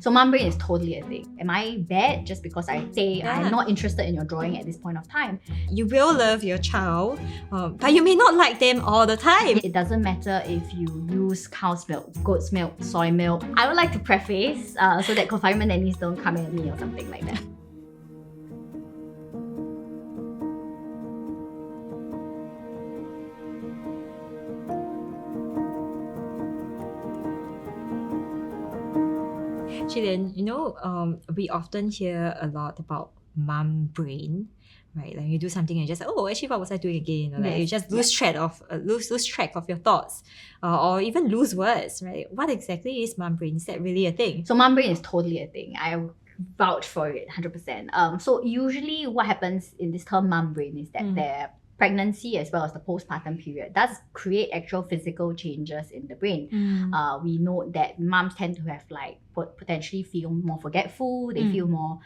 So mom brain is totally a thing. Am I bad just because I say I'm not interested in your drawing at this point of time? You will love your child, but you may not like them all the time. It doesn't matter if you use cow's milk, goat's milk, soy milk. I would like to preface so that confinement nannies don't come at me or something like that. Gillian, we often hear a lot about mum brain, right? Like you do something and just like, oh, actually, what was I doing again? Or like you just lose track of your thoughts, or even lose words, right? What exactly is mum brain? Is that really a thing? So mum brain is totally a thing. I vouch for it 100%. So usually what happens in this term mum brain is that their pregnancy as well as the postpartum period does create actual physical changes in the brain. We know that mums tend to have potentially feel more forgetful, they feel more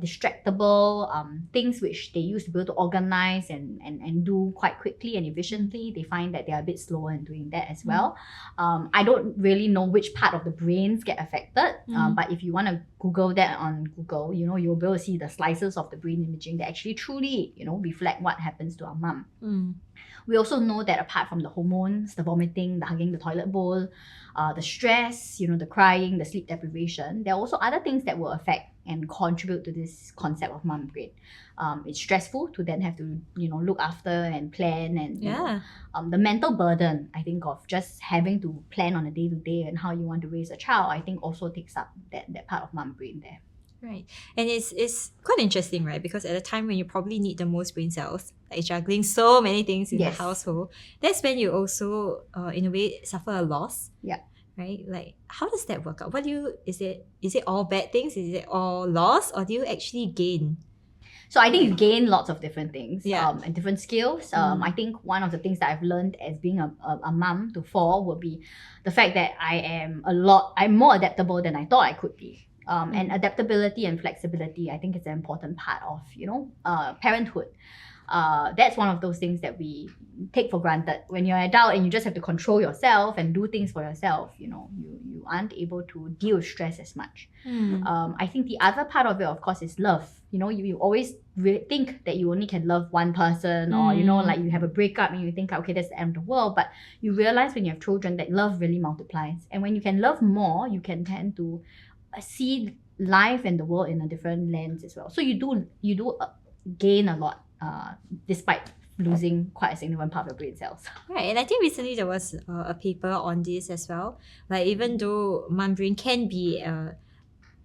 distractible, things which they used to be able to organize and do quite quickly and efficiently, they find that they are a bit slower in doing that as well. I don't really know which part of the brains get affected, but if you want to Google that on Google, you'll be able to see the slices of the brain imaging that actually truly, reflect what happens to our mum. We also know that apart from the hormones, the vomiting, the hugging the toilet bowl, the stress, the crying, the sleep deprivation, there are also other things that will affect and contribute to this concept of mum brain. It's stressful to then have to, look after and plan and the mental burden, I think, of just having to plan on a day-to-day and how you want to raise a child, I think also takes up that part of mum brain there. Right. And it's quite interesting, right? Because at a time when you probably need the most brain cells, like juggling so many things in the household, that's when you also, in a way, suffer a loss. Yeah. Right? Like, how does that work out? Is it all bad things? Is it all loss? Or do you actually gain? So I think you gain lots of different things and different skills. I think one of the things that I've learned as being a mum to four would be the fact that I'm more adaptable than I thought I could be. And adaptability and flexibility, I think, is an important part of, parenthood. That's one of those things that we take for granted. When you're an adult and you just have to control yourself and do things for yourself, you aren't able to deal with stress as much. I think the other part of it, of course, is love. You always think that you only can love one person, or like you have a breakup and you think, okay, that's the end of the world. But you realize when you have children that love really multiplies, and when you can love more, you can tend to see life and the world in a different lens as well. So you do gain a lot, despite losing quite a significant part of your brain cells. Right, and I think recently there was a paper on this as well. Like, even though mum brain can be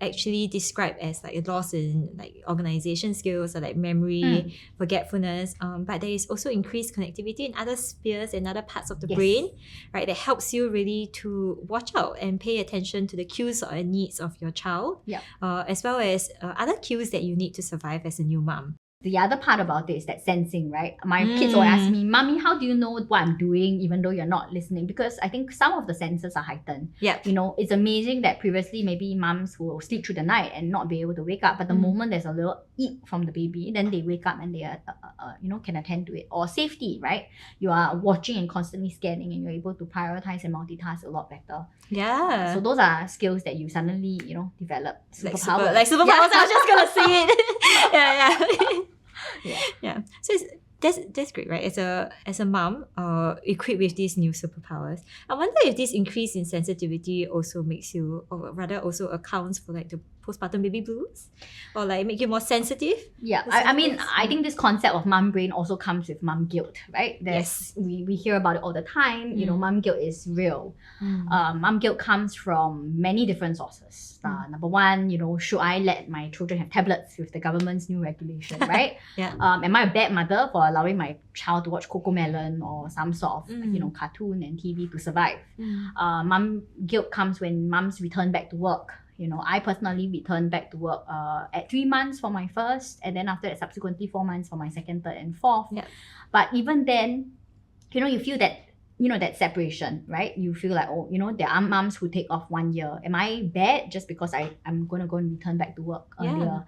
actually described as like a loss in like organization skills or like memory, forgetfulness, but there is also increased connectivity in other spheres and other parts of the brain, right, that helps you really to watch out and pay attention to the cues or needs of your child, as well as other cues that you need to survive as a new mom. The other part about it is that sensing, right? My kids will ask me, Mommy, how do you know what I'm doing even though you're not listening? Because I think some of the senses are heightened. It's amazing that previously maybe mums will sleep through the night and not be able to wake up. But the moment there's a little eep from the baby, then they wake up and they are, can attend to it. Or safety, right? You are watching and constantly scanning and you're able to prioritize and multitask a lot better. Yeah. So those are skills that you suddenly, develop. Superpower. Like superpowers, I was just going to say it. Yeah. So that's great, right? As a mom, equipped with these new superpowers, I wonder if this increase in sensitivity also makes you, or rather also accounts for like the postpartum baby blues, or like make you more sensitive. I think this concept of mum brain also comes with mum guilt, right? We hear about it all the time. Mum guilt is real. Mum guilt comes from many different sources. Number one, should I let my children have tablets with the government's new regulation, right? Am I a bad mother for allowing my child to watch Cocomelon or some sort of cartoon and TV to survive? Mum guilt comes when mums return back to work. I personally returned back to work at 3 months for my first, and then after that, subsequently 4 months for my second, third, and fourth. But even then, you feel that, that separation, right? You feel like, there are mums who take off 1 year. Am I bad just because I'm going to go and return back to work earlier?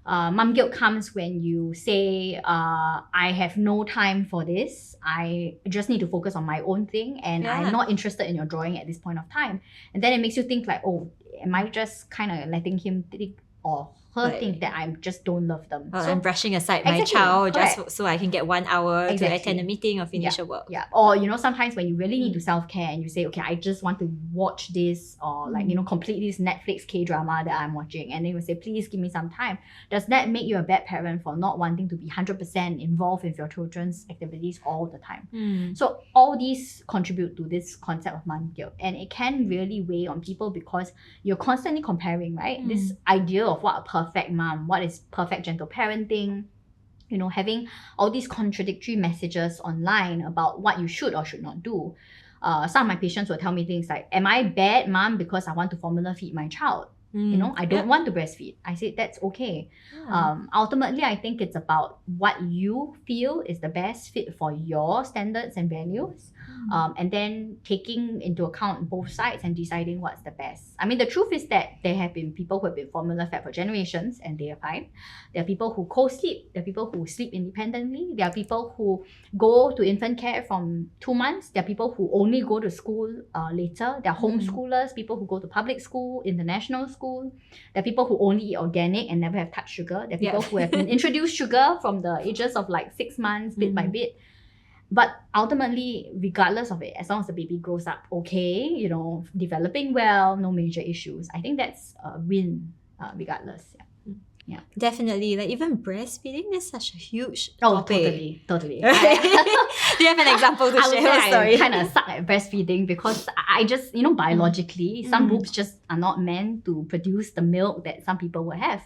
Mum guilt comes when you say, I have no time for this. I just need to focus on my own thing and I'm not interested in your drawing at this point of time. And then it makes you think like, am I just kind of letting him think or her think that I just don't love them? I'm brushing aside my Exactly, child correct. just so I can get 1 hour to Exactly. attend a meeting or finish a work. Yeah. Or, sometimes when you really need to self-care and you say, okay, I just want to watch this or complete this Netflix K-drama that I'm watching, and then you say, please give me some time. Does that make you a bad parent for not wanting to be 100% involved with your children's activities all the time? So all these contribute to this concept of mom guilt, and it can really weigh on people because you're constantly comparing, right? This idea of what a perfect mom, what is perfect gentle parenting, having all these contradictory messages online about what you should or should not do. Some of my patients will tell me things like, am I bad mom because I want to formula feed my child? I don't want to breastfeed. I said, that's okay. Ultimately, I think it's about what you feel is the best fit for your standards and values. And then taking into account both sides and deciding what's the best. I mean, the truth is that there have been people who have been formula fed for generations and they are fine. There are people who co-sleep. There are people who sleep independently. There are people who go to infant care from 2 months. There are people who only go to school later. There are homeschoolers, people who go to public school, international school. There are people who only eat organic and never have touched sugar. There are people who have been introduced sugar from the ages of like 6 months, bit by bit. But ultimately, regardless of it, as long as the baby grows up okay, developing well, no major issues, I think that's a win regardless. Yeah. Definitely. Like even breastfeeding is such a huge topic. Totally. Do you have an example to I would share? say I kind of suck at breastfeeding because I just, biologically, some boobs just are not meant to produce the milk that some people will have.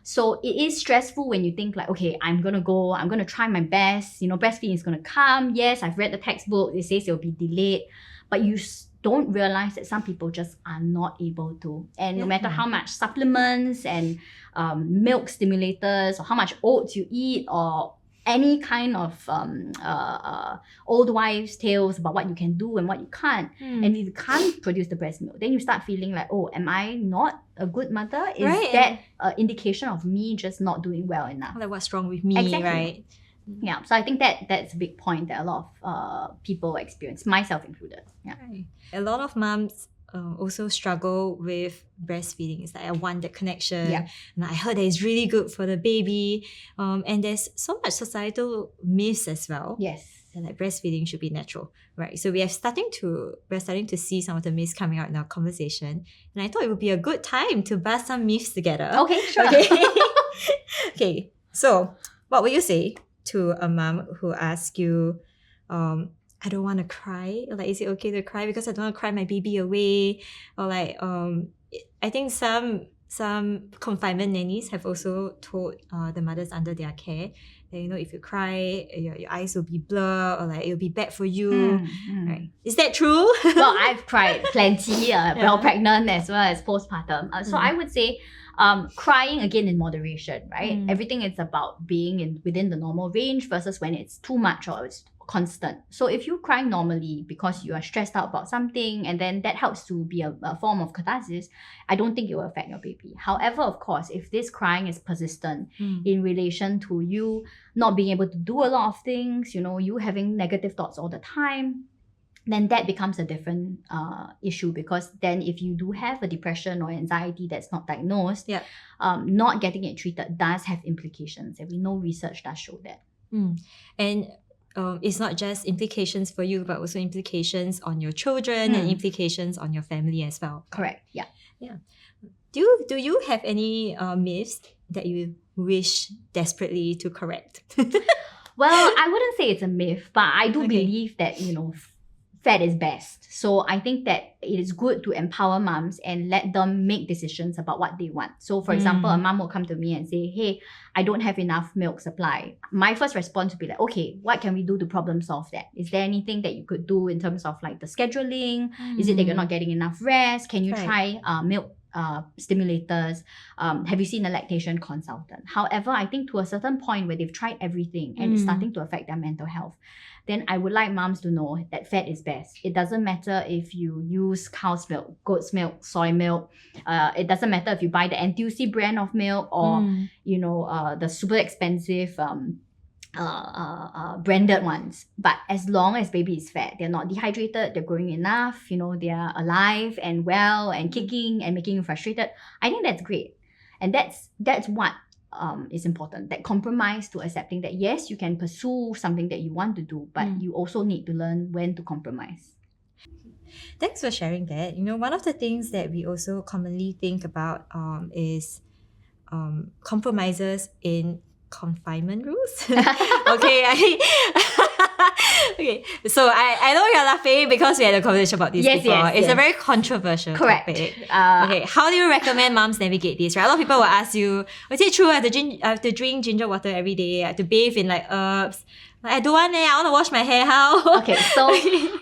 So it is stressful when you think like, okay, I'm going to try my best. Breastfeeding is going to come. Yes, I've read the textbook. It says it will be delayed. But you don't realize that some people just are not able to. And no matter how much supplements and milk stimulators or how much oats you eat or any kind of old wives' tales about what you can do and what you can't, and you can't produce the breast milk, then you start feeling like, oh, am I not a good mother? Is that an indication of me just not doing well enough? Like what's wrong with me, right? Yeah, so I think that's a big point that a lot of people experience, myself included. Yeah, a lot of moms also struggle with breastfeeding. It's like I want that connection, and I heard that it's really good for the baby. And there's so much societal myths as well. Yes, and like breastfeeding should be natural, right? So we're starting to see some of the myths coming out in our conversation, and I thought it would be a good time to bust some myths together. Okay, sure. Okay. So what would you say to a mom who asks you, I don't want to cry? Or like, is it okay to cry because I don't want to cry my baby away? Or like, I think some confinement nannies have also told the mothers under their care that, if you cry, your eyes will be blurred or like it'll be bad for you. Right? Is that true? Well, I've cried plenty while pregnant as well as postpartum. So I would say crying again in moderation, right? Everything is about being within the normal range versus when it's too much or it's constant. So if you cry normally because you are stressed out about something and then that helps to be a form of catharsis, I don't think it will affect your baby. However, of course, if this crying is persistent in relation to you not being able to do a lot of things, you having negative thoughts all the time, then that becomes a different issue, because then if you do have a depression or anxiety that's not diagnosed, not getting it treated does have implications, and we know research does show that. And it's not just implications for you, but also implications on your children and implications on your family as well. Correct. Yeah. Do you have any myths that you wish desperately to correct? Well, I wouldn't say it's a myth, but I do believe that, fat is best. So I think that it is good to empower moms and let them make decisions about what they want. So for example, a mom will come to me and say, hey, I don't have enough milk supply. My first response would be like, okay, what can we do to problem solve that? Is there anything that you could do in terms of like the scheduling? Is it that you're not getting enough rest? Can you try milk stimulators? Have you seen a lactation consultant? However, I think to a certain point where they've tried everything and it's starting to affect their mental health, then I would like moms to know that fat is best. It doesn't matter if you use cow's milk, goat's milk, soy milk. It doesn't matter if you buy the NTUC brand of milk or the super expensive branded ones. But as long as baby is fed, they're not dehydrated, they're growing enough, they're alive and well and kicking and making you frustrated, I think that's great. And that's what is important. That compromise to accepting that yes, you can pursue something that you want to do, but you also need to learn when to compromise. Thanks for sharing that. One of the things that we also commonly think about is compromises in confinement rules. Okay, okay. So I know you're laughing because we had a conversation about this before. It's a very controversial topic. Okay, how do you recommend moms navigate this? Right, a lot of people will ask you, is it true I have to drink ginger water every day? I have to bathe in herbs? I don't want it. I want to wash my hair. How? Okay, so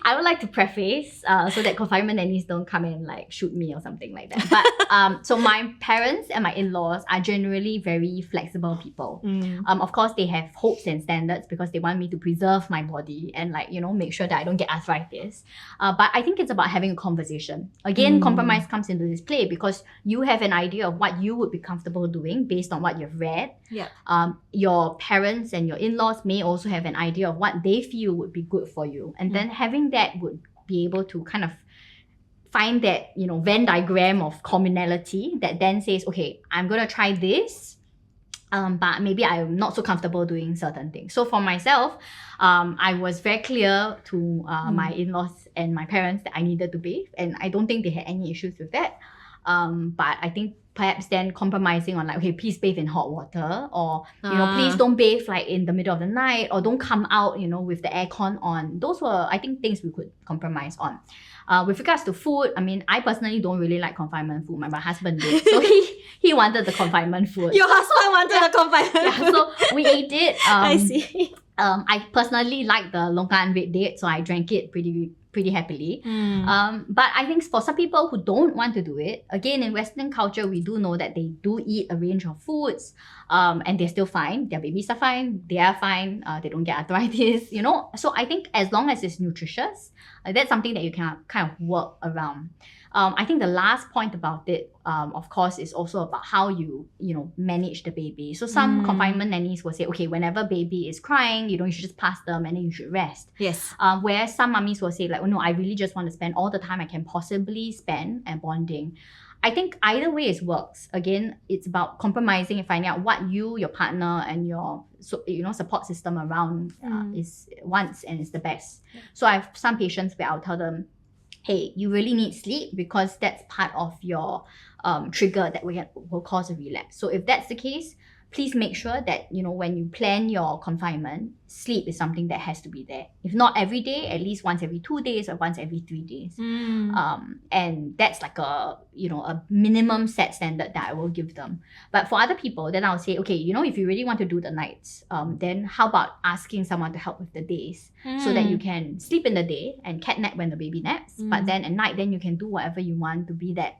I would like to preface so that confinement nannies don't come and shoot me or something like that. But so my parents and my in-laws are generally very flexible people. Of course, they have hopes and standards because they want me to preserve my body and make sure that I don't get arthritis. But I think it's about having a conversation. Again, compromise comes into this play because you have an idea of what you would be comfortable doing based on what you've read. Yeah. Your parents and your in-laws may also have an idea of what they feel would be good for you, and then having that would be able to kind of find that Venn diagram of commonality that then says, okay, I'm gonna try this, but maybe I'm not so comfortable doing certain things. So for myself, I was very clear to my in-laws and my parents that I needed to bathe, and I don't think they had any issues with that. But I think perhaps then compromising on okay, please bathe in hot water, or please don't bathe in the middle of the night, or don't come out with the aircon on. Those were, I think, things we could compromise on. With regards to food, I mean, I personally don't really like confinement food. My husband did, so he wanted the confinement food. Your husband wanted the confinement food. So we ate it. I see. I personally like the longan red date, so I drank it pretty happily. But I think for some people who don't want to do it, again, in Western culture, we do know that they do eat a range of foods, and they're still fine. Their babies are fine. They are fine. They don't get arthritis, So I think as long as it's nutritious, that's something that you can kind of work around. I think the last point about it, of course, is also about how you manage the baby. So some confinement nannies will say, okay, whenever baby is crying, you should just pass them and then you should rest. Yes. Whereas some mummies will say oh no, I really just want to spend all the time I can possibly spend and bonding. I think either way it works. Again, it's about compromising and finding out what you, your partner, and your support system around wants and is the best. So I have some patients where I'll tell them, hey, you really need sleep because that's part of your trigger that will cause a relapse. So if that's the case, please make sure that when you plan your confinement, sleep is something that has to be there. If not every day, at least once every 2 days or once every 3 days. And that's a minimum set standard that I will give them. But for other people, then I'll say, okay, if you really want to do the nights, then how about asking someone to help with the days so that you can sleep in the day and cat nap when the baby naps. But then at night, then you can do whatever you want to be that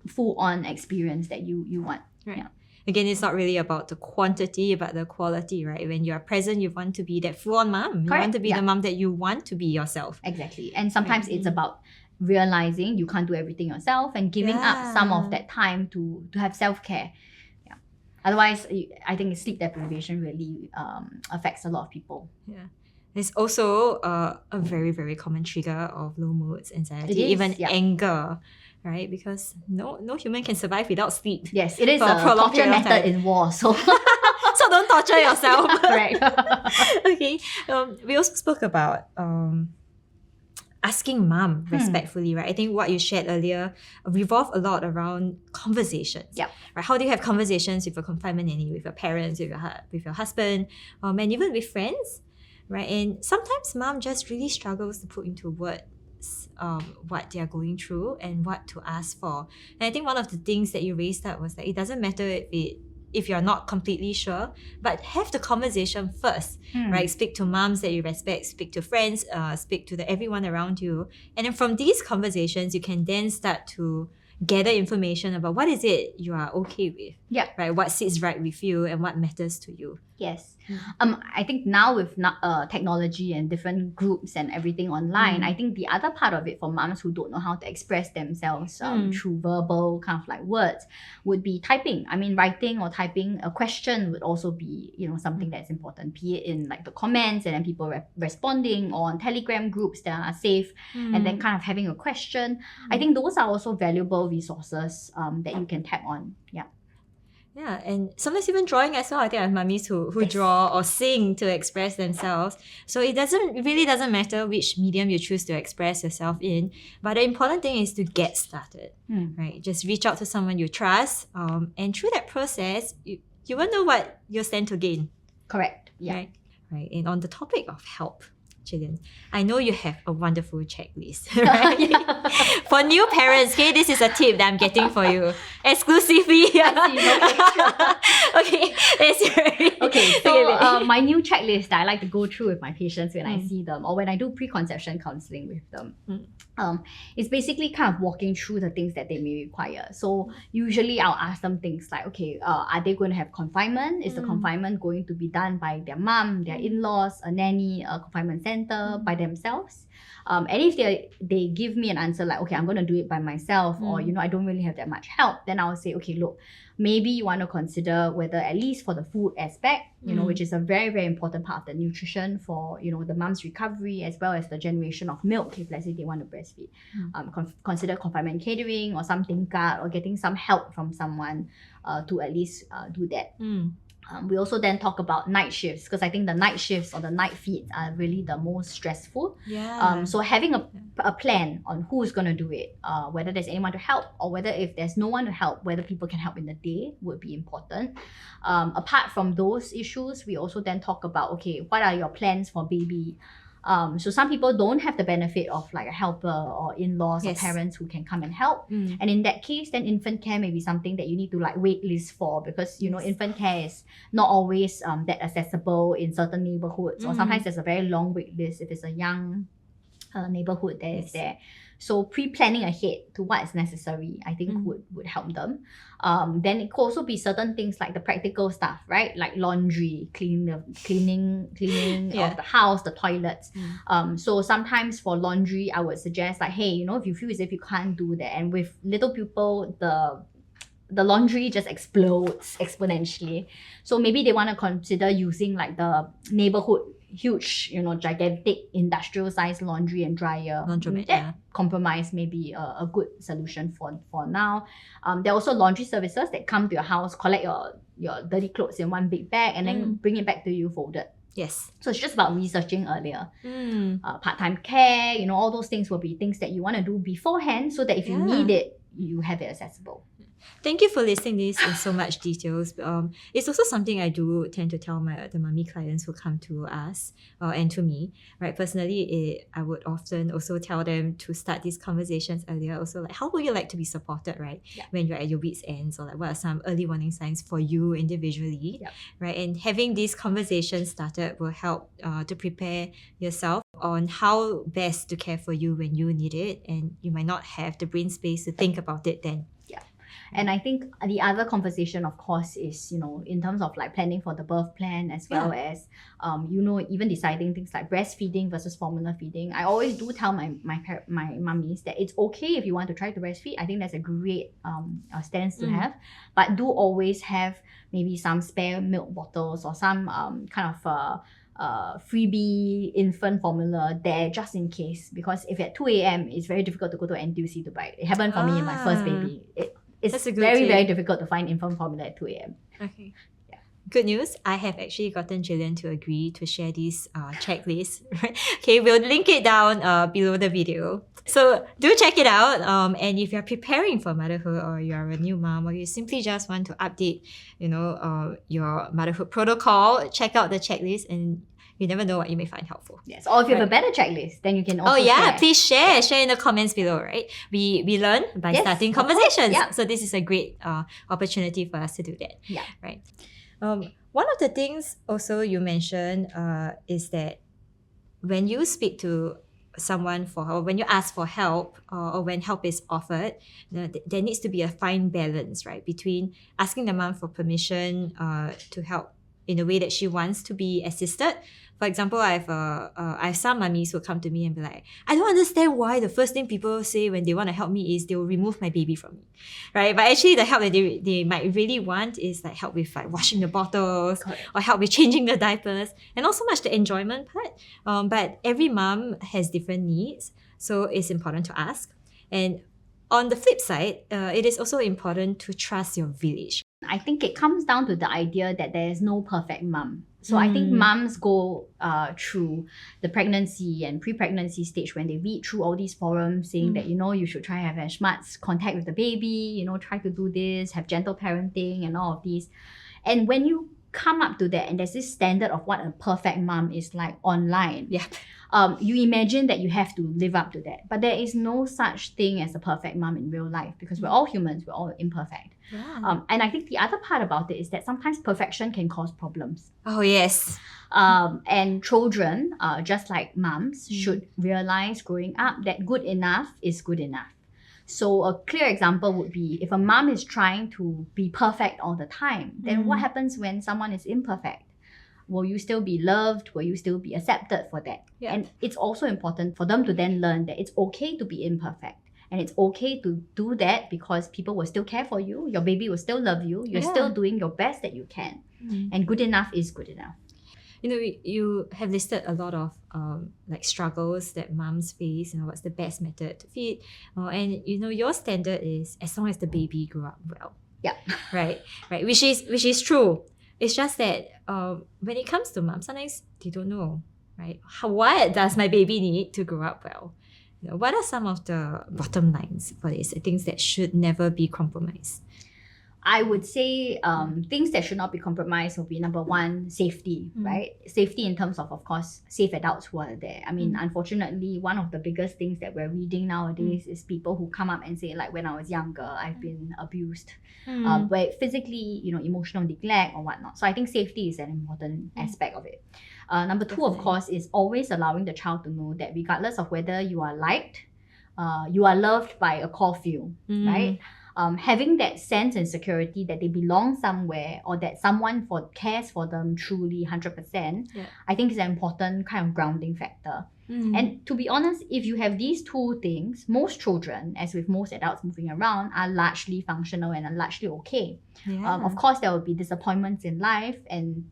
full-on experience that you want. Right. Yeah. Again, it's not really about the quantity, but the quality, right? When you are present, you want to be that full-on mom. You want to be the mom that you want to be yourself. Exactly. And sometimes it's about realizing you can't do everything yourself and giving up some of that time to have self-care. Yeah. Otherwise, I think sleep deprivation really affects a lot of people. Yeah. It's also a very, very common trigger of low moods, anxiety, even anger. Right, because no human can survive without sleep. Yes, it is a torture method in war. So so don't torture yourself. Correct. Okay. We also spoke about asking mom respectfully, right? I think what you shared earlier revolved a lot around conversations. Yeah. Right. How do you have conversations with a confinement nanny, with your parents, with your husband, and even with friends, right? And sometimes mom just really struggles to put into words what they're going through and what to ask for. And I think one of the things that you raised up was that it doesn't matter if you're not completely sure, but have the conversation first, right? Speak to moms that you respect, speak to friends, speak to everyone around you. And then from these conversations, you can then start to gather information about what is it you are okay with. Yeah. Right? What sits right with you and what matters to you. Yes. I think now with technology and different groups and everything online, I think the other part of it for moms who don't know how to express themselves through verbal kind of like words would be typing. I mean, writing or typing a question would also be, you know, something that's important, be it in like the comments and then people responding, or on Telegram groups that are safe, and then kind of having a question. I think those are also valuable resources that you can tap on. Yeah. Yeah, and sometimes even drawing as well. I think I have mummies who draw or sing to express themselves. So it really doesn't matter which medium you choose to express yourself in. But the important thing is to get started, right? Just reach out to someone you trust, and through that process, you will know what you stand to gain. Correct. Yeah. Right. And on the topic of help, Gillian, I know you have a wonderful checklist, right? For new parents, okay, this is a tip that I'm getting for you exclusively. Okay, so my new checklist that I like to go through with my patients when I see them, or when I do preconception counseling with them, it's basically kind of walking through the things that they may require. So usually I'll ask them things like, okay, are they going to have confinement? Is the confinement going to be done by their mom, their in-laws, a nanny, a confinement center, by themselves? And if they give me an answer like, okay, I'm going to do it by myself, or, you know, I don't really have that much help, then I'll say, okay, look, maybe you want to consider whether, at least for the food aspect, you know, which is a very, very important part of the nutrition for, you know, the mom's recovery, as well as the generation of milk, if let's say they want to breastfeed. Consider confinement catering or some tingkat, or getting some help from someone to at least do that. We also then talk about night shifts, because I think the night shifts or the night feeds are really the most stressful. So having a plan on who's going to do it, whether there's anyone to help, or whether if there's no one to help, whether people can help in the day, would be important. Apart from those issues, we also then talk about, okay, what are your plans for baby? So some people don't have the benefit of like a helper or in-laws or parents who can come and help. And in that case, then infant care may be something that you need to like wait list for, because, you know, infant care is not always that accessible in certain neighborhoods, or sometimes there's a very long wait list if it's a young neighborhood that is there. So pre-planning ahead to what is necessary, I think would help them. Then it could also be certain things like the practical stuff, right? Like laundry, cleaning of the house, the toilets. So sometimes for laundry, I would suggest like, hey, you know, if you feel as if you can't do that, and with little people, the laundry just explodes exponentially. So maybe they want to consider using like the neighborhood huge, you know, gigantic industrial size laundry and dryer. Laundromat, compromise may be a good solution for now. There are also laundry services that come to your house, collect your dirty clothes in one big bag, and then bring it back to you folded. Yes. So it's just about researching earlier. Part-time care, you know, all those things will be things that you want to do beforehand, so that if you need it, you have it accessible. Thank you for listing this in so much details. It's also something I do tend to tell the mummy clients who come to us and to me, right? Personally, I would often also tell them to start these conversations earlier. Also, like, how would you like to be supported, right? When you're at your wit's ends, or like, what are some early warning signs for you individually, right? And having these conversations started will help to prepare yourself on how best to care for you when you need it, and you might not have the brain space to think about it then. And I think the other conversation, of course, is, you know, in terms of like planning for the birth plan, as well as, you know, even deciding things like breastfeeding versus formula feeding. I always do tell my mummies that it's okay if you want to try to breastfeed. I think that's a great stance to have, but do always have maybe some spare milk bottles or some kind of freebie infant formula there, just in case, because if at 2 a.m. it's very difficult to go to NTUC to buy it. It happened for me in my first baby. It's very, very difficult to find infant formula at 2 a.m. Okay. Good news, I have actually gotten Gillian to agree to share this checklist. Right? Okay, we'll link it down below the video. So do check it out. And if you're preparing for motherhood, or you're a new mom, or you simply just want to update, you know, your motherhood protocol, check out the checklist, and you never know what you may find helpful. Yes, or if you have a better checklist, then you can also share. Please share in the comments below, right? We learn by starting conversations. So this is a great opportunity for us to do that. Right. One of the things also you mentioned is that when you speak to someone or when you ask for help, or when help is offered, there needs to be a fine balance, right, between asking the mom for permission to help in a way that she wants to be assisted. For example, I have some mummies who come to me and be like, I don't understand why the first thing people say when they want to help me is they will remove my baby from me, right? But actually the help that they might really want is like help with like washing the bottles, Correct. or help with changing the diapers, and not so much the enjoyment part. But every mom has different needs, so it's important to ask. And on the flip side, it is also important to trust your village. I think it comes down to the idea that there is no perfect mum. So I think mums go through the pregnancy and pre-pregnancy stage when they read through all these forums saying that, you should try and have as much contact with the baby, try to do this, have gentle parenting and all of these. And when you come up to that and there's this standard of what a perfect mum is like online, you imagine that you have to live up to that. But there is no such thing as a perfect mum in real life because we're all humans, we're all imperfect. Wow. And I think the other part about it is that sometimes perfection can cause problems. Oh, yes. And children, just like mums, should realize growing up that good enough is good enough. So a clear example would be if a mum is trying to be perfect all the time, then what happens when someone is imperfect? Will you still be loved? Will you still be accepted for that? Yeah. And it's also important for them to then learn that it's okay to be imperfect. And it's okay to do that because people will still care for you. Your baby will still love you. You're still doing your best that you can. And good enough is good enough. You have listed a lot of like struggles that mums face. What's the best method to feed? And your standard is as long as the baby grew up well. Yeah. Right. Which is true. It's just that when it comes to mums, sometimes they don't know, right? What does my baby need to grow up well? What are some of the bottom lines for this? Things that should never be compromised. I would say things that should not be compromised will be number one, safety, right? Safety in terms of course, safe adults who are there. I mean, unfortunately, one of the biggest things that we're reading nowadays is people who come up and say, like, when I was younger, I've been abused, where physically, emotional neglect or whatnot. So I think safety is an important aspect of it. Number two, of course, is always allowing the child to know that regardless of whether you are liked, you are loved by a core few, right? Having that sense and security that they belong somewhere or that someone cares for them truly 100%, I think is an important kind of grounding factor. And to be honest, if you have these two things, most children, as with most adults moving around, are largely functional and are largely okay. Of course, there will be disappointments in life and,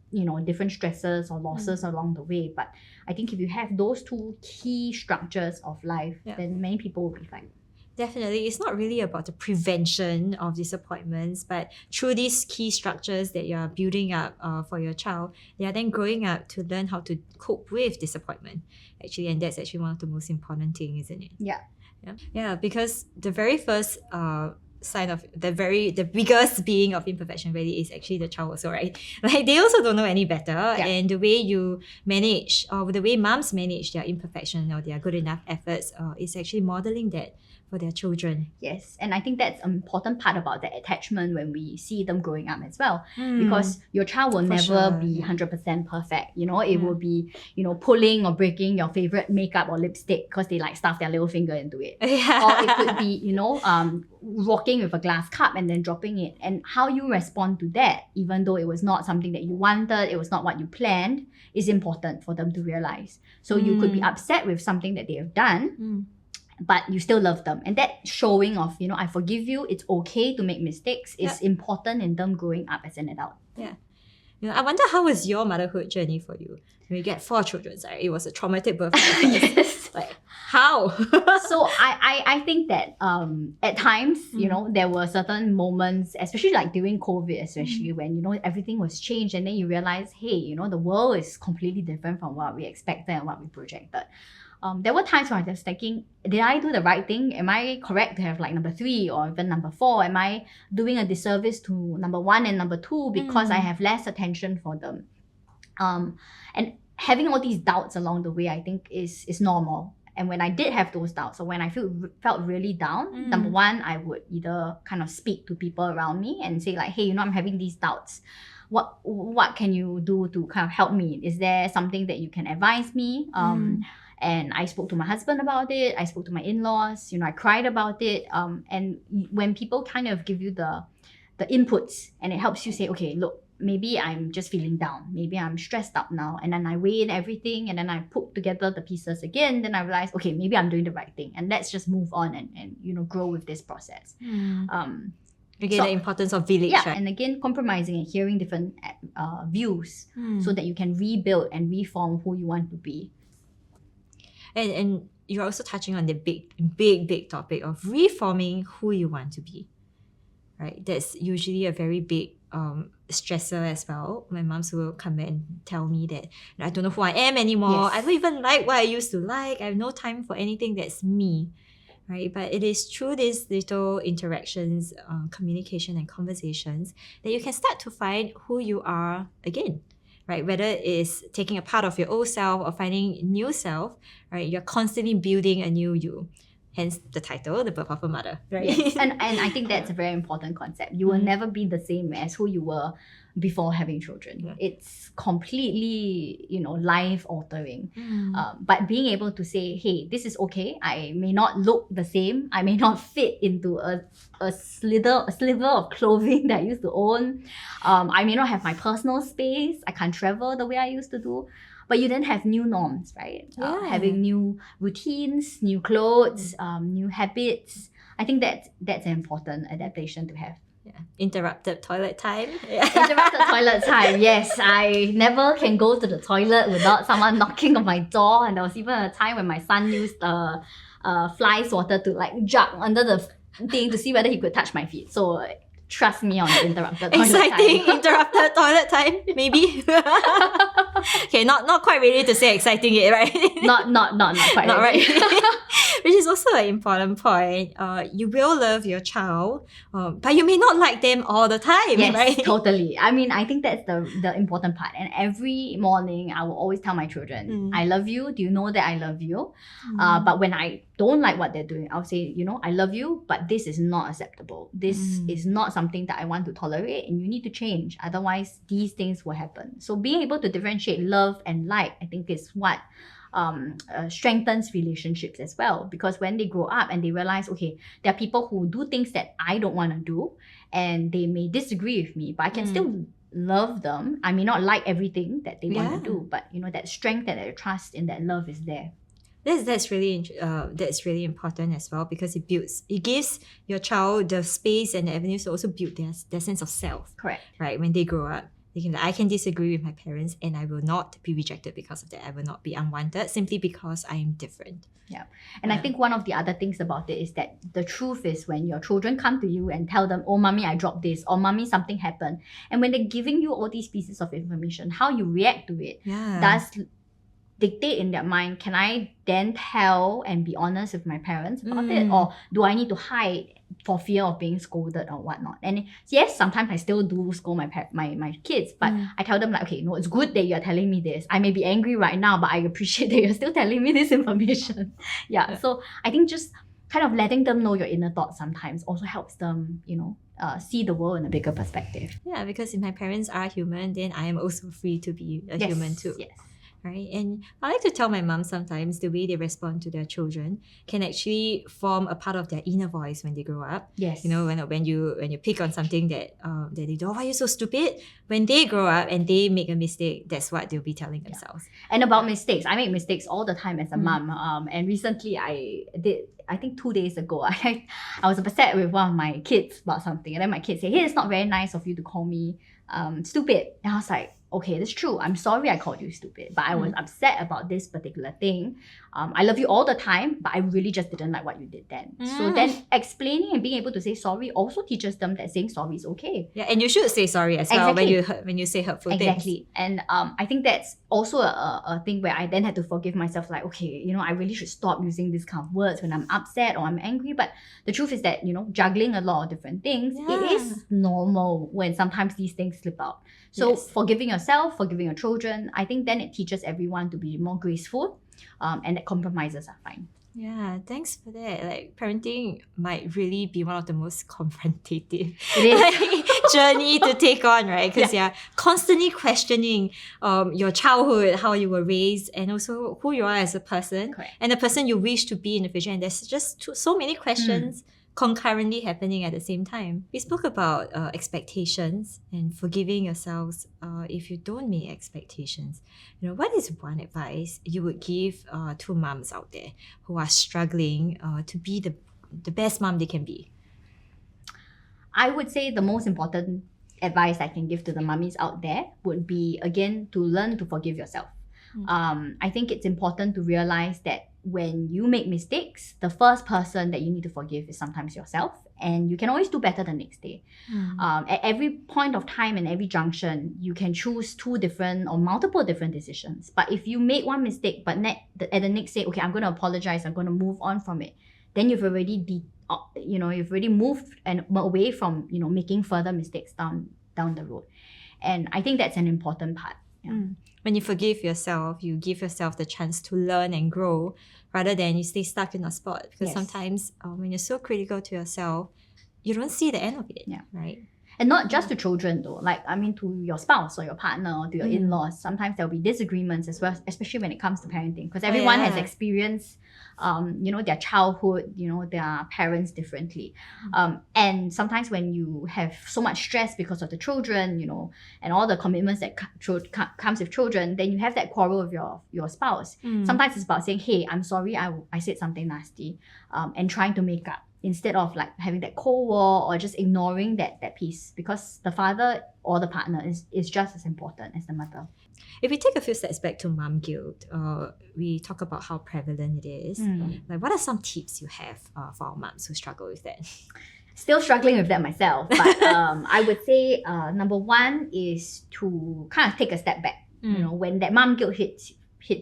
different stresses or losses along the way. But I think if you have those two key structures of life, then many people will be fine. Definitely, it's not really about the prevention of disappointments, but through these key structures that you're building up for your child, they are then growing up to learn how to cope with disappointment, actually, and that's actually one of the most important things, isn't it? Yeah, because the very first sign of the biggest being of imperfection really is actually the child also, right? Like they also don't know any better, and the way you manage or the way moms manage their imperfection or their good enough efforts is actually modeling that for their children. Yes, and I think that's an important part about the attachment when we see them growing up as well, because your child will never be 100% perfect. It will be, pulling or breaking your favorite makeup or lipstick because they like stuff their little finger into it. Or it could be, walking with a glass cup and then dropping it. And how you respond to that, even though it was not something that you wanted, it was not what you planned, is important for them to realize. So you could be upset with something that they have done, but you still love them. And that showing of, I forgive you, it's okay to make mistakes is important in them growing up as an adult. Yeah. I wonder how was your motherhood journey for you? When you get 4 children, sorry, it was a traumatic birth. Yes. Like, how? So I think that at times, there were certain moments, especially like during COVID, especially when, everything was changed and then you realize, hey, the world is completely different from what we expected and what we projected. There were times where I was thinking, did I do the right thing? Am I correct to have like number 3 or even number 4? Am I doing a disservice to number 1 and number 2 because I have less attention for them? And having all these doubts along the way, I think is normal. And when I did have those doubts, or when I felt really down, number 1, I would either kind of speak to people around me and say like, hey, I'm having these doubts. What can you do to kind of help me? Is there something that you can advise me? And I spoke to my husband about it. I spoke to my in-laws. I cried about it. And when people kind of give you the inputs and it helps you say, okay, look, maybe I'm just feeling down. Maybe I'm stressed up now. And then I weigh in everything and then I put together the pieces again. Then I realize, okay, maybe I'm doing the right thing. And let's just move on and grow with this process. Again, the importance of village. Yeah, right? and again, compromising and hearing different views so that you can rebuild and reform who you want to be. And you're also touching on the big topic of reforming who you want to be, right? That's usually a very big stressor as well. My moms will come back and tell me that I don't know who I am anymore. Yes. I don't even like what I used to like. I have no time for anything that's me, right? But it is through these little interactions, communication and conversations that you can start to find who you are again. Right, whether it's taking a part of your old self or finding new self, right? You're constantly building a new you. Hence the title, The Birth of a Mother, right? Yes. And I think that's a very important concept. You will never be the same as who you were before having children. Yeah. It's completely, life altering. But being able to say, hey, this is okay. I may not look the same. I may not fit into a sliver of clothing that I used to own. I may not have my personal space. I can't travel the way I used to do. But you then have new norms, right? Yeah. Having new routines, new clothes, new habits. I think that's an important adaptation to have. Yeah. Interrupted toilet time. Interrupted toilet time, yes. I never can go to the toilet without someone knocking on my door. And there was even a time when my son used fly swatter to jump under the thing to see whether he could touch my feet. So trust me on the interrupted toilet Exciting time. interrupted toilet time, maybe. Okay, not quite ready to say exciting yet, right? Not quite Not ready. right. Which is also an important point. You will love your child, but you may not like them all the time, Yes, right? totally. I mean, I think that's the important part. And every morning, I will always tell my children, I love you. Do you know that I love you? But when I don't like what they're doing, I'll say, I love you, but this is not acceptable. This is not something that I want to tolerate and you need to change. Otherwise, these things will happen. So being able to differentiate love and like, I think is what strengthens relationships as well, because when they grow up and they realize, okay, there are people who do things that I don't want to do and they may disagree with me, but I can still love them. I may not like everything that they want to do, but that strength and that trust in that love is there. That's really important as well, because it gives your child the space and the avenues to also build their sense of self. Correct. Right, when they grow up. I can disagree with my parents and I will not be rejected because of that. I will not be unwanted simply because I am different. Yeah. And I think one of the other things about it is that the truth is when your children come to you and tell them, oh, mommy, I dropped this, or mommy, something happened. And when they're giving you all these pieces of information, how you react to it does dictate in their mind, can I then tell and be honest with my parents about it? Or do I need to hide for fear of being scolded or whatnot? And yes, sometimes I still do scold my kids, but I tell them okay, it's good that you're telling me this. I may be angry right now, but I appreciate that you're still telling me this information. So I think just kind of letting them know your inner thoughts sometimes also helps them, see the world in a bigger perspective. Yeah, because if my parents are human, then I am also free to be a human too. Yes. Right? And I like to tell my mom sometimes the way they respond to their children can actually form a part of their inner voice when they grow up. Yes. When you pick on something that they do, why are you so stupid? When they grow up and they make a mistake, that's what they'll be telling themselves. And about mistakes, I make mistakes all the time as a mom. And recently I think 2 days ago, I was upset with one of my kids about something. And then my kid said, hey, it's not very nice of you to call me stupid. And I was like, okay, that's true. I'm sorry I called you stupid, but I was upset about this particular thing. I love you all the time, but I really just didn't like what you did then. So then explaining and being able to say sorry also teaches them that saying sorry is okay. Yeah, and you should say sorry as well when you say hurtful things. Exactly. And I think that's also a thing where I then had to forgive myself, like, okay, I really should stop using these kind of words when I'm upset or I'm angry. But the truth is that, juggling a lot of different things, it is normal when sometimes these things slip out. So forgiving yourself, forgiving your children, I think then it teaches everyone to be more graceful, and that compromises are fine. Yeah, thanks for that. Like, parenting might really be one of the most confrontative journey to take on, right? Because you're constantly questioning your childhood, how you were raised, and also who you are as a person, and the person you wish to be in the future. And there's just so many questions concurrently happening at the same time. We spoke about expectations and forgiving yourselves if you don't meet expectations. What is one advice you would give to moms out there who are struggling to be the best mom they can be? I would say the most important advice I can give to the mummies out there would be, again, to learn to forgive yourself. I think it's important to realize that when you make mistakes, the first person that you need to forgive is sometimes yourself, and you can always do better the next day. At every point of time and every junction, you can choose two different or multiple different decisions. But if you make one mistake, but at the next day, okay, I'm going to apologize, I'm going to move on from it, then you've already you've already moved and away from making further mistakes down the road. And I think that's an important part. When you forgive yourself, you give yourself the chance to learn and grow rather than you stay stuck in a spot. Because sometimes when you're so critical to yourself, you don't see the end of it, right? And not just to children though, to your spouse or your partner or to your in-laws. Sometimes there'll be disagreements as well, especially when it comes to parenting, because everyone has experienced their childhood, their parents differently. And sometimes when you have so much stress because of the children, and all the commitments that comes with children, then you have that quarrel with your spouse. Sometimes it's about saying, hey, I'm sorry, I said something nasty, and trying to make up, instead of having that cold war or just ignoring that piece, because the father or the partner is just as important as the mother. If we take a few steps back to mom guilt, we talk about how prevalent it is. What are some tips you have for our moms who struggle with that? Still struggling with that myself, but I would say number one is to kind of take a step back. When that mom guilt hits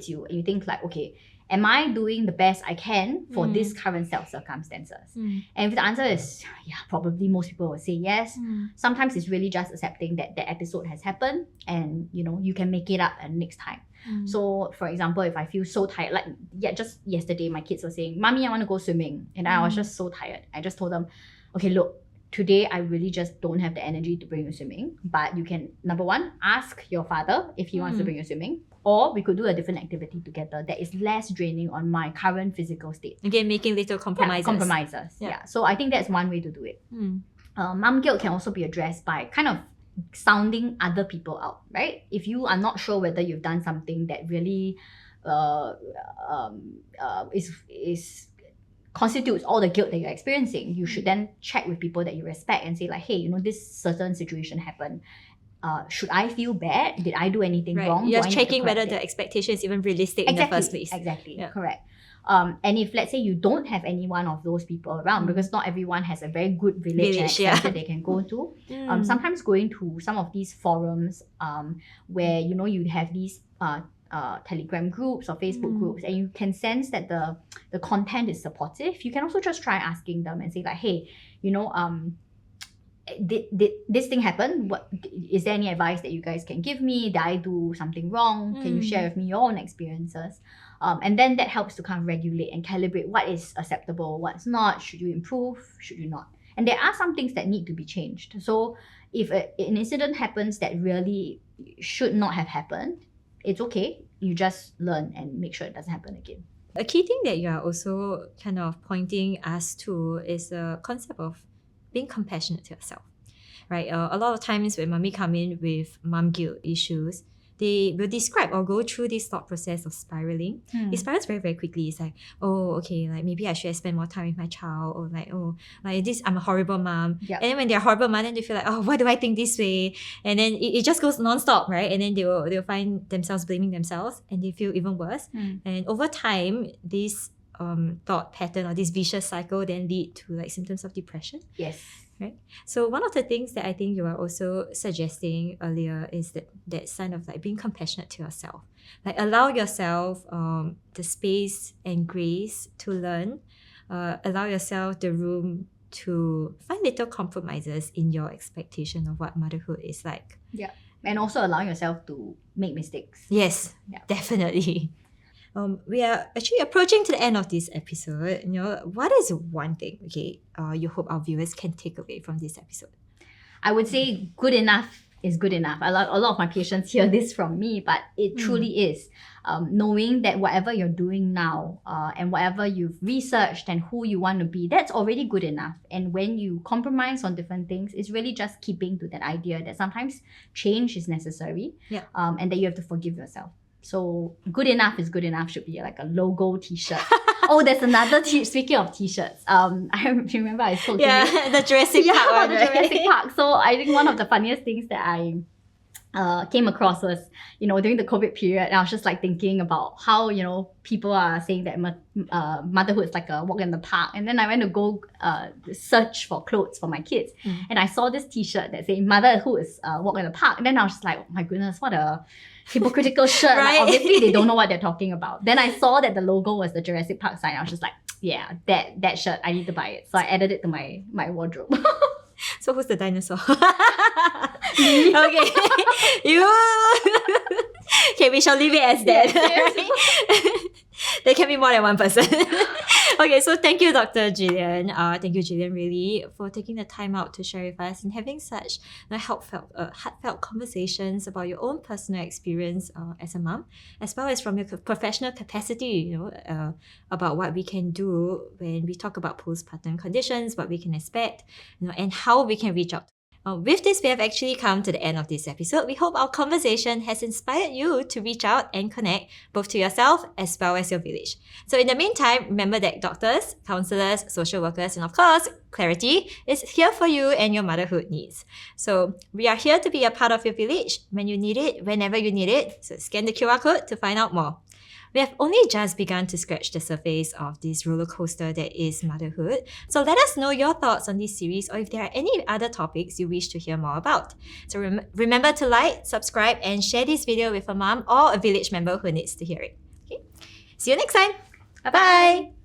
you, and you think okay, am I doing the best I can for this current set of circumstances? And if the answer is, probably most people will say yes. Sometimes it's really just accepting that the episode has happened and, you can make it up next time. So, for example, if I feel so tired, just yesterday, my kids were saying, Mommy, I want to go swimming. And I was just so tired. I just told them, okay, look, today I really just don't have the energy to bring you swimming. But you can, number one, ask your father if he wants to bring you swimming. Or we could do a different activity together that is less draining on my current physical state. Again, making little compromises. So I think that's one way to do it. Mom guilt can also be addressed by kind of sounding other people out, right? If you are not sure whether you've done something that really constitutes all the guilt that you're experiencing, you should then check with people that you respect and say hey, this certain situation happened. Should I feel bad? Did I do anything wrong? You're checking whether the expectation is even realistic in the first place. Exactly, correct. And if, let's say, you don't have any one of those people around, because not everyone has a very good village that they can go to, sometimes going to some of these forums where, you have these Telegram groups or Facebook groups, and you can sense that the content is supportive, you can also just try asking them and say hey, did this thing happen? What is there any advice that you guys can give me? Did I do something wrong? Can you share with me your own experiences? And then that helps to kind of regulate and calibrate what is acceptable, what's not. Should you improve? Should you not? And there are some things that need to be changed. So if an incident happens that really should not have happened, it's okay. You just learn and make sure it doesn't happen again. A key thing that you are also kind of pointing us to is the concept of being compassionate to yourself, right? A lot of times when mommy come in with mom guilt issues, they will describe or go through this thought process of spiraling. It spirals very, very quickly. It's okay, maybe I should spend more time with my child, or this, I'm a horrible mom. Yep. And then when they're a horrible mom, then they feel why do I think this way? And then it just goes non-stop, right? And then they'll find themselves blaming themselves, and they feel even worse. And over time, this thought pattern or this vicious cycle then lead to symptoms of depression. Yes. Right. So one of the things that I think you are also suggesting earlier is that sign of being compassionate to yourself. Allow yourself the space and grace to learn. Allow yourself the room to find little compromises in your expectation of what motherhood is like. Yeah. And also allow yourself to make mistakes. Yes, definitely. We are actually approaching to the end of this episode. What is one thing, you hope our viewers can take away from this episode? I would say good enough is good enough. A lot of my patients hear this from me, but it truly is. Knowing that whatever you're doing now and whatever you've researched and who you want to be, that's already good enough. And when you compromise on different things, it's really just keeping to that idea that sometimes change is necessary, and that you have to forgive yourself. So good enough is good enough should be like a logo t-shirt. Oh, there's another speaking of t-shirts. I remember I spoke to you. The Jurassic Park one, the Jurassic Park. So I think one of the funniest things that I came across was, during the COVID period, and I was just like thinking about how, people are saying that motherhood is like a walk in the park. And then I went to go search for clothes for my kids. And I saw this t-shirt that said motherhood is a walk in the park. And then I was just like, oh my goodness, what a hypocritical shirt. Right? Like, obviously they don't know what they're talking about. Then I saw that the logo was the Jurassic Park sign. I was just like, yeah, that shirt, I need to buy it. So I added it to my wardrobe. So who's the dinosaur? Okay. Okay, we shall leave it as that. Right? There can be more than one person. Okay, so thank you, Dr. Gillian. Thank you, Gillian, really, for taking the time out to share with us and having such heartfelt conversations about your own personal experience as a mom, as well as from your professional capacity, about what we can do when we talk about postpartum conditions, what we can expect, and how we can reach out. With this, we have actually come to the end of this episode. We hope our conversation has inspired you to reach out and connect both to yourself as well as your village. So in the meantime, remember that doctors, counselors, social workers, and of course, Clarity is here for you and your motherhood needs. So we are here to be a part of your village when you need it, whenever you need it. So scan the QR code to find out more. We have only just begun to scratch the surface of this roller coaster that is motherhood. So let us know your thoughts on this series, or if there are any other topics you wish to hear more about. So remember to like, subscribe, and share this video with a mom or a village member who needs to hear it. Okay? See you next time. Bye-bye.